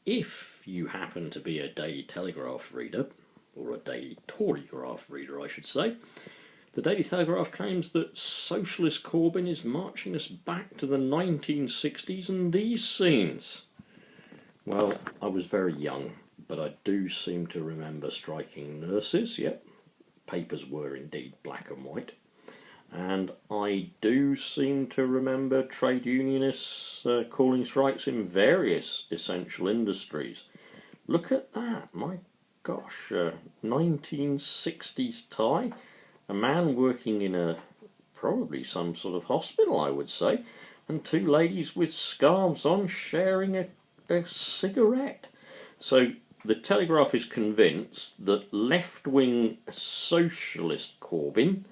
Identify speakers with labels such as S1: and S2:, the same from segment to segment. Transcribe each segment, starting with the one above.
S1: if you happen to be a Daily Telegraph reader, or a Daily Torygraph reader I should say, the Daily Telegraph claims that Socialist Corbyn is marching us back to the 1960s and these scenes. Well, I was very young, but I do seem to remember striking nurses, yep, papers were indeed black and white. And I do seem to remember trade unionists calling strikes in various essential industries. Look at that, my gosh, 1960s tie, a man working in probably some sort of hospital I would say, and two ladies with scarves on sharing a cigarette. So the Telegraph is convinced that left-wing socialist Corbyn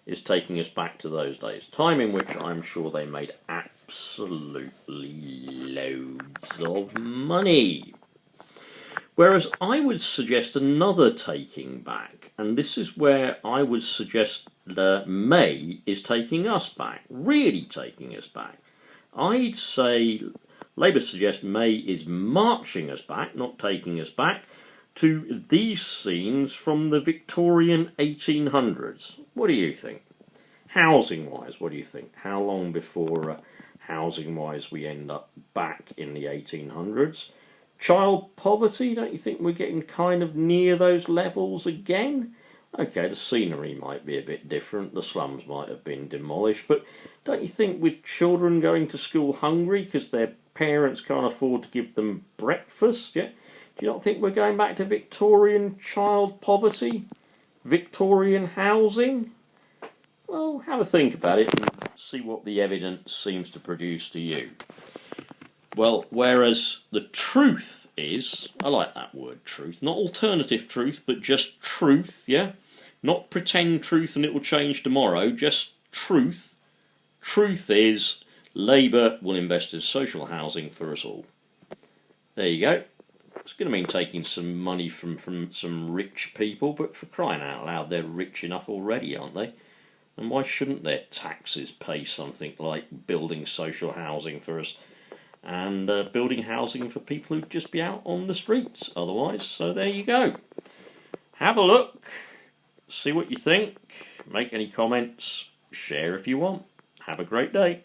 S1: is taking us back to those days, time in which I'm sure they made absolutely loads of money. Whereas I would suggest another taking back, and this is where I would suggest that May is taking us back, really taking us back. I'd say Labour suggests May is marching us back, not taking us back, to these scenes from the Victorian 1800s. What do you think? Housing-wise, what do you think? How long before housing-wise we end up back in the 1800s? Child poverty, don't you think we're getting kind of near those levels again? Okay, the scenery might be a bit different, the slums might have been demolished, but don't you think with children going to school hungry because their parents can't afford to give them breakfast, yeah? Do you not think we're going back to Victorian child poverty? Victorian housing? Well, have a think about it and see what the evidence seems to produce to you. Well, whereas the truth is, I like that word truth, not alternative truth, but just truth, yeah? Not pretend truth and it will change tomorrow, just truth. Truth is, Labour will invest in social housing for us all. There you go. It's going to mean taking some money from some rich people, but for crying out loud, they're rich enough already, aren't they? And why shouldn't their taxes pay something like building social housing for us and building housing for people who'd just be out on the streets otherwise? So there you go. Have a look, see what you think, make any comments, share if you want. Have a great day.